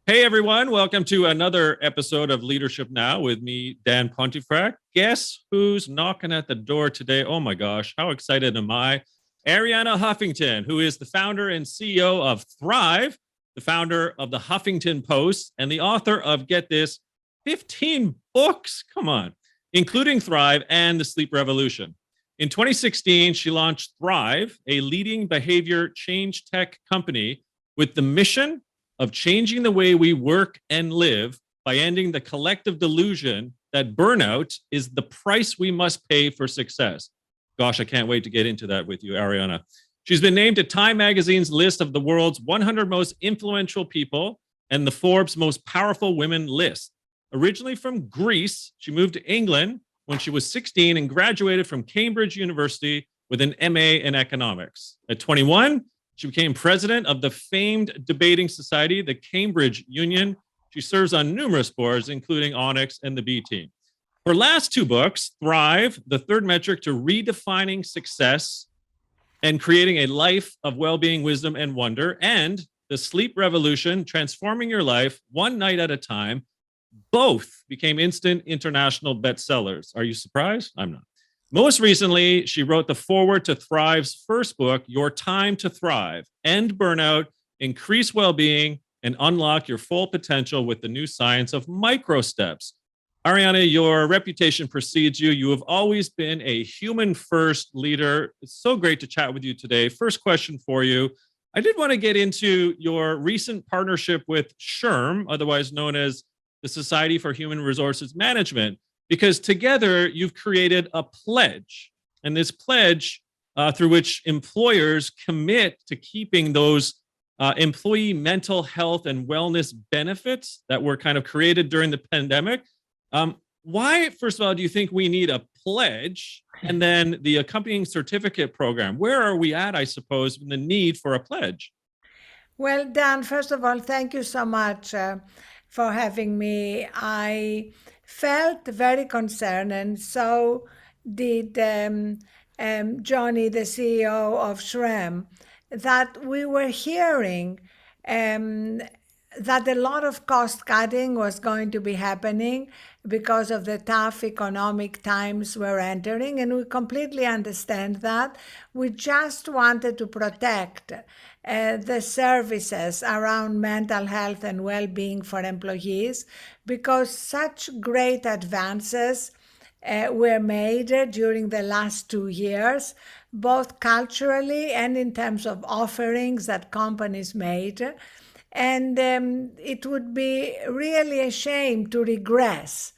Hey everyone, welcome to another episode of Leadership Now with me, Dan Pontefract. Guess who's knocking at the door today? Oh my gosh, how excited am I? Arianna Huffington, who is the founder and CEO of Thrive, the founder of the Huffington Post, and the author of, get this, 15 books, come on, including Thrive and the Sleep Revolution. In 2016, she launched Thrive, a leading behavior change tech company with the mission of changing the way we work and live by ending the collective delusion that burnout is the price we must pay for success. Gosh, I can't wait to get into that with you, Arianna. She's been named to Time Magazine's list of the world's 100 most influential people and the Forbes Most Powerful Women list. Originally from Greece, she moved to England when she was 16 and graduated from Cambridge University with an MA in economics. At 21, she became president of the famed debating society, the Cambridge Union. She serves on numerous boards, including Onyx and the B Team. Her last two books, Thrive, the third metric to redefining success and creating a life of well-being, wisdom, and wonder, and The Sleep Revolution, transforming your life one night at a time, both became instant international bestsellers. Are you surprised? I'm not. Most recently, she wrote the foreword to Thrive's first book, Your Time to Thrive, End Burnout, Increase Well-Being, and Unlock Your Full Potential with the New Science of Micro Steps. Arianna, your reputation precedes you. You have always been a human-first leader. It's so great to chat with you today. First question for you. I did want to get into your recent partnership with SHRM, otherwise known as the Society for Human Resources Management, because together you've created a pledge, and this pledge through which employers commit to keeping those employee mental health and wellness benefits that were kind of created during the pandemic. Why, first of all, do you think we need a pledge and then the accompanying certificate program? Where are we at, I suppose, in the need for a pledge? Well, Dan, first of all, thank you so much for having me. I felt very concerned, and so did Johnny, the CEO of SHRM, that we were hearing um, that a lot of cost cutting was going to be happening because of the tough economic times we're entering, and we completely understand that. We just wanted to protect the services around mental health and well-being for employees because such great advances were made during the last 2 years, both culturally and in terms of offerings that companies made. And it would be really a shame to regress.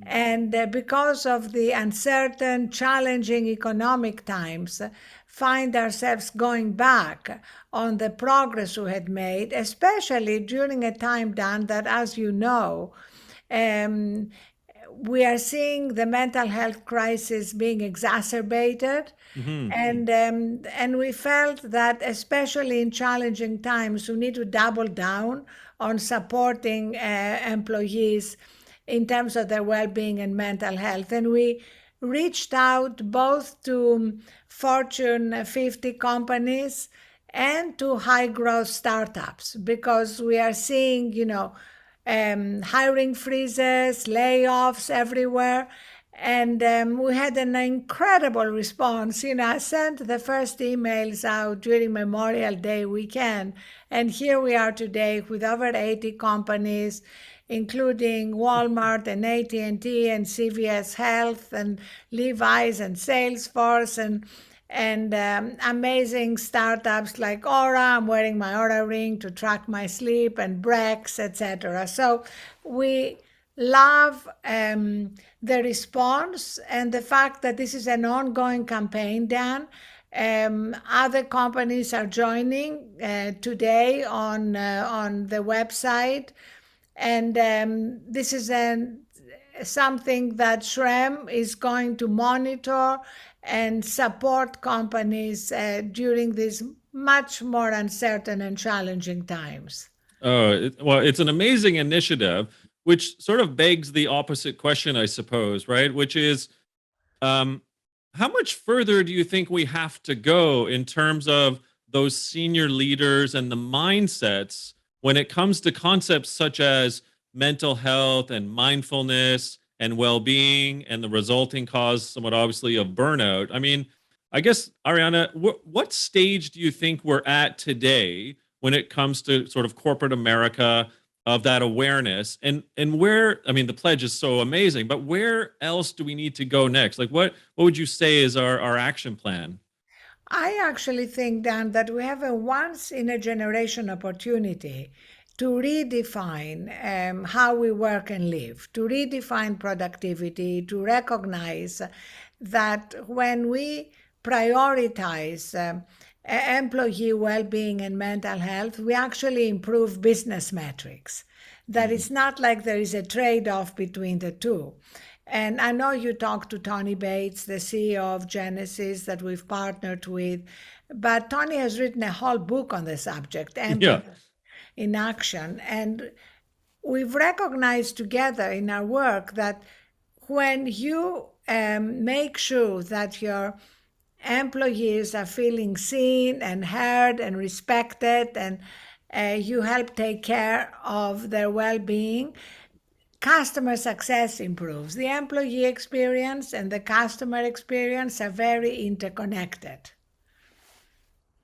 And because of the uncertain, challenging economic times, find ourselves going back on the progress we had made, especially during a time, Dan, that, as you know, um, we are seeing the mental health crisis being exacerbated. Mhm. And we felt that, especially in challenging times, we need to double down on supporting employees in terms of their well-being and mental health. And we reached out both to Fortune 50 companies and to high growth startups because we are seeing, hiring freezes, layoffs everywhere. And we had an incredible response. I sent the first emails out during Memorial Day weekend. And here we are today with over 80 companies, including Walmart and AT&T and CVS Health and Levi's and Salesforce and amazing startups like Aura. I'm wearing my Aura ring to track my sleep, and Brex, etc. So we love the response and the fact that this is an ongoing campaign, Dan. Other companies are joining today on the website, and this is something that SHRM is going to monitor and support companies during these much more uncertain and challenging times. Well, it's an amazing initiative, which sort of begs the opposite question, I suppose, right? Which is, um, how much further do you think we have to go in terms of those senior leaders and the mindsets when it comes to concepts such as mental health and mindfulness and well-being and the resulting cause, somewhat obviously, of burnout. I mean, I guess, Arianna, what stage do you think we're at today when it comes to sort of corporate America, of that awareness, and where, I mean, the pledge is so amazing, but where else do we need to go next? Like, what would you say is our action plan? I actually think, Dan, that we have a once in a generation opportunity to redefine how we work and live, to redefine productivity, to recognize that when we prioritize employee well being and mental health, we actually improve business metrics. That Mm. it's not like there is a trade off between the two. And I know you talked to Tony Bates, the CEO of Genesys that we've partnered with, but Tony has written a whole book on the subject, Yeah. Empathy in Action. And we've recognized together in our work that when you make sure that your employees are feeling seen and heard and respected, and you help take care of their well being, customer success improves. The employee experience and the customer experience are very interconnected.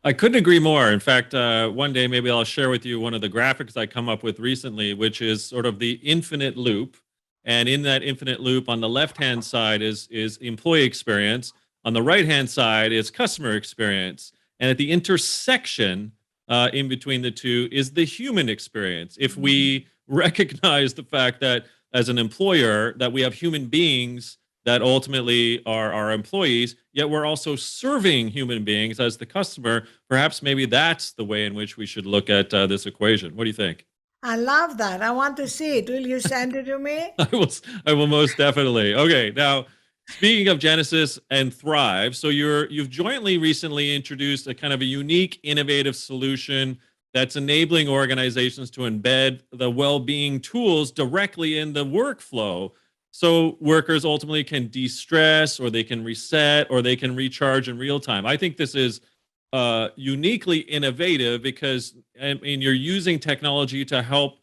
I couldn't agree more. In fact, one day maybe I'll share with you one of the graphics I come up with recently, which is sort of the infinite loop. And in that infinite loop, on the left-hand side is employee experience. On the right-hand side is customer experience. And at the intersection in between the two is the human experience. If we recognize the fact that as an employer that we have human beings that ultimately are our employees, yet we're also serving human beings as the customer. Perhaps maybe that's the way in which we should look at this equation. What do you think? I love that. I want to see it. Will you send it to me? I will. I will most definitely. Okay, now speaking of Genesis and Thrive, so you've jointly recently introduced a kind of a unique, innovative solution that's enabling organizations to embed the well-being tools directly in the workflow, so workers ultimately can de-stress, or they can reset, or they can recharge in real time. I think this is uniquely innovative because, I mean, you're using technology to help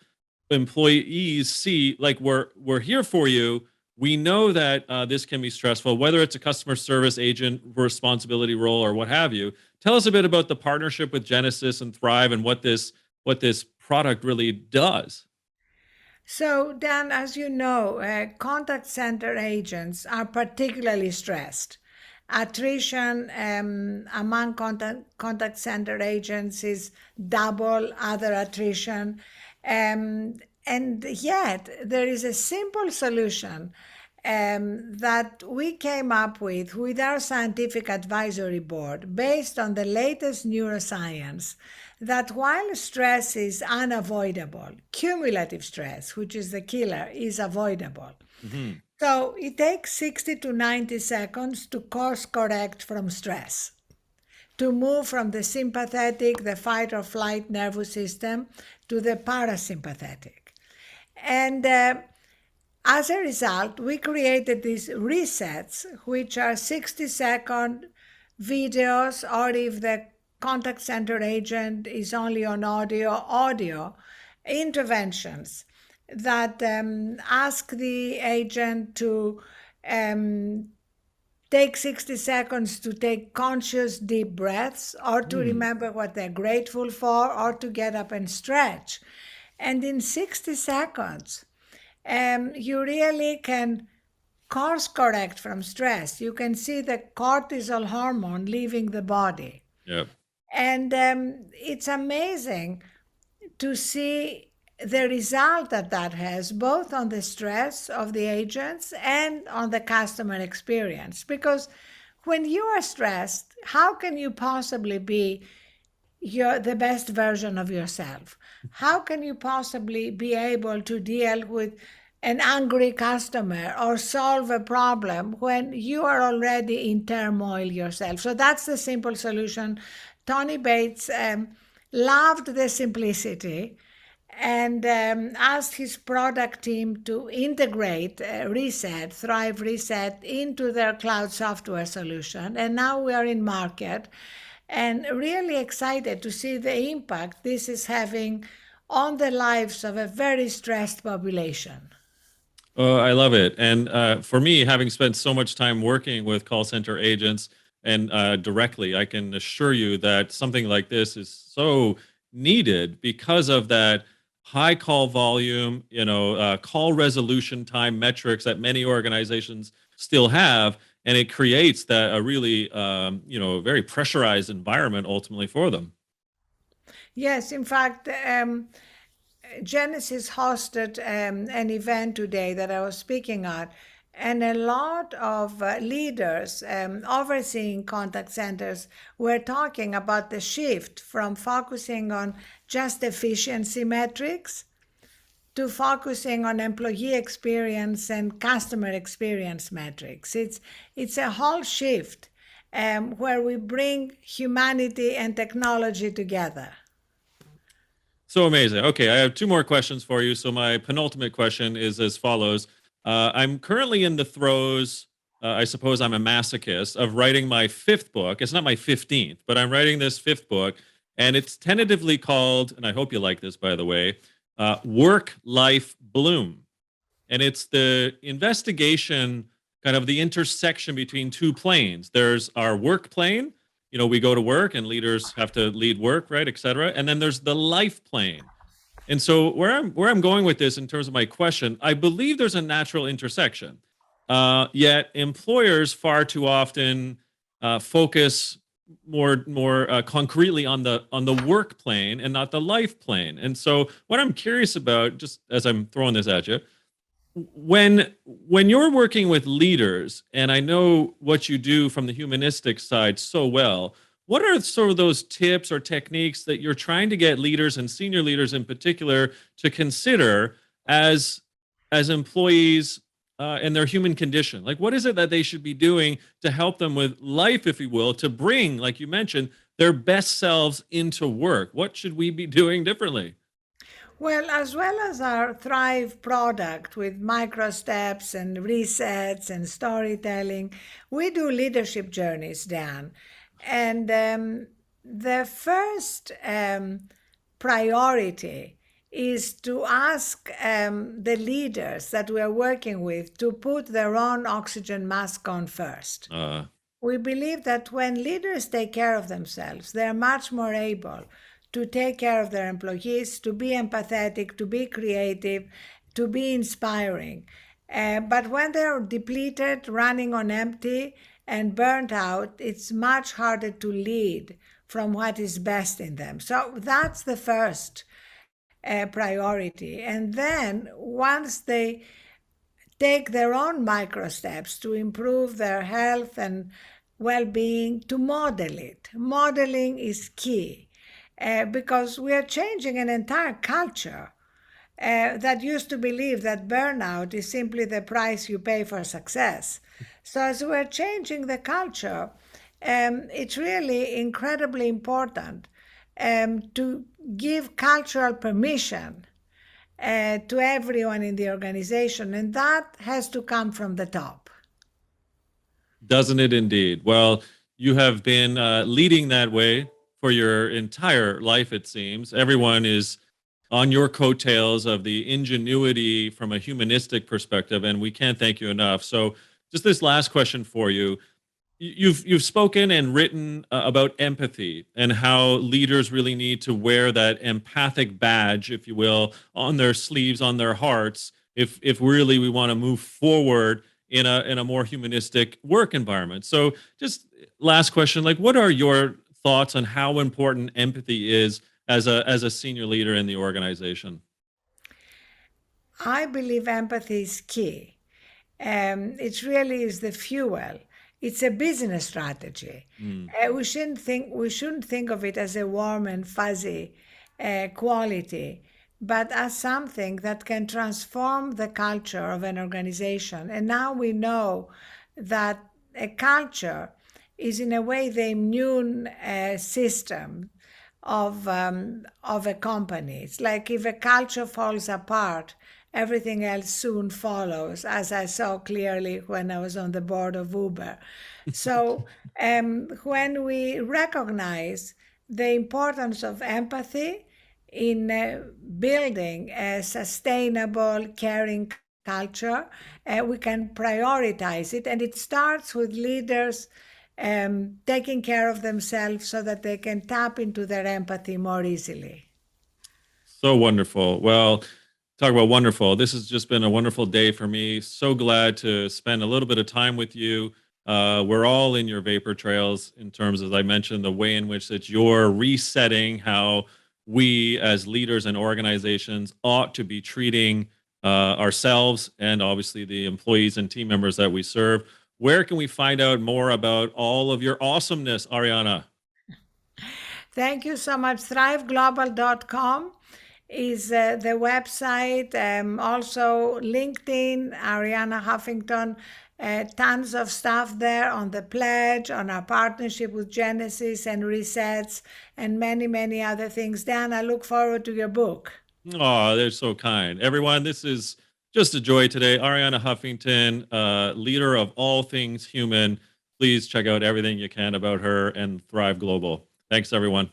employees see, like, we're here for you. We know that this can be stressful, whether it's a customer service agent responsibility role or what have you. Tell us a bit about the partnership with Genesis and Thrive and what this product really does. So, Dan, as you know, contact center agents are particularly stressed. Attrition among contact center agents is double other attrition. And yet, there is a simple solution that we came up with our scientific advisory board based on the latest neuroscience, that while stress is unavoidable, cumulative stress, which is the killer, is avoidable. Mhm. So it takes 60 to 90 seconds to course correct from stress, to move from the sympathetic, the fight or flight nervous system, to the parasympathetic. And as a result, we created these resets, which are 60-second videos, or if the contact center agent is only on audio interventions that ask the agent to take 60 seconds to take conscious deep breaths, or to Mm. remember what they're grateful for, or to get up and stretch. And in 60 seconds, you really can course correct from stress. You can see the cortisol hormone leaving the body. Yep. And it's amazing to see the result that that has, both on the stress of the agents and on the customer experience. Because when you are stressed, how can you possibly be the best version of yourself? How can you possibly be able to deal with an angry customer or solve a problem when you are already in turmoil yourself? So that's the simple solution. Tony Bates loved the simplicity and asked his product team to integrate Thrive Reset, into their cloud software solution. And now we are in market and really excited to see the impact this is having on the lives of a very stressed population. Oh, I love it. And for me, having spent so much time working with call center agents and directly, I can assure you that something like this is so needed because of that high call volume, call resolution time metrics that many organizations still have. And it creates that a really, very pressurized environment ultimately for them. Yes, in fact, Genesys hosted an event today that I was speaking at, and a lot of leaders overseeing contact centers were talking about the shift from focusing on just efficiency metrics to focusing on employee experience and customer experience metrics. It's a whole shift where we bring humanity and technology together. So amazing. Okay, I have two more questions for you. So my penultimate question is as follows. I'm currently in the throes, I suppose I'm a masochist, of writing my fifth book. It's not my 15th, but I'm writing this fifth book, and it's tentatively called, and I hope you like this, by the way, Work Life Bloom. And it's the investigation, kind of the intersection between two planes. There's our work plane, we go to work and leaders have to lead work, right, et cetera. And then there's the life plane. And so where I'm going with this in terms of my question, I believe there's a natural intersection. Yet employers far too often focus more concretely on the work plane and not the life plane. And so what I'm curious about, just as I'm throwing this at you, when you're working with leaders, and I know what you do from the humanistic side so well, what are sort of those tips or techniques that you're trying to get leaders and senior leaders in particular to consider as employees and their human condition? Like, what is it that they should be doing to help them with life, if you will, to bring, like you mentioned, their best selves into work? What should we be doing differently? Well as our Thrive product with micro steps and resets and storytelling, we do leadership journeys, Dan. And the first priority is to ask the leaders that we are working with to put their own oxygen mask on first. We believe that when leaders take care of themselves, they're much more able to take care of their employees, to be empathetic, to be creative, to be inspiring. But when they're depleted, running on empty, and burnt out, it's much harder to lead from what is best in them. So that's the first priority. And then once they take their own micro steps to improve their health and well-being, to model it. Modeling is key because we are changing an entire culture that used to believe that burnout is simply the price you pay for success. So as we're changing the culture, it's really incredibly important to give cultural permission to everyone in the organization, and that has to come from the top. Doesn't it indeed? Well, you have been leading that way for your entire life, it seems. Everyone is on your coattails of the ingenuity from a humanistic perspective, and we can't thank you enough. So, just this last question for you. You've spoken and written about empathy and how leaders really need to wear that empathic badge, if you will, on their sleeves, on their hearts, if really we want to move forward in a more humanistic work environment. So, just last question, like, what are your thoughts on how important empathy is as a senior leader in the organization? I believe empathy is key. It really is the fuel. It's a business strategy. Mm. We shouldn't think of it as a warm and fuzzy quality, but as something that can transform the culture of an organization. And now we know that a culture is in a way the immune system of a company. It's like if a culture falls apart, everything else soon follows, as I saw clearly when I was on the board of Uber. So when we recognize the importance of empathy in building a sustainable, caring culture. We can prioritize it, and it starts with leaders taking care of themselves so that they can tap into their empathy more easily. So wonderful. Well, talk about wonderful. This has just been a wonderful day for me. So glad to spend a little bit of time with you. We're all in your vapor trails in terms, as I mentioned, the way in which that you're resetting how we as leaders and organizations ought to be treating ourselves and obviously the employees and team members that we serve. Where can we find out more about all of your awesomeness, Arianna? Thank you so much. ThriveGlobal.com is the website. Also, LinkedIn, Arianna Huffington. Tons of stuff there on the pledge, on our partnership with Genesys and Resets, and many, many other things. Dan, I look forward to your book. Oh, they're so kind. Everyone, this is just a joy today. Arianna Huffington, leader of all things human. Please check out everything you can about her and Thrive Global. Thanks, everyone.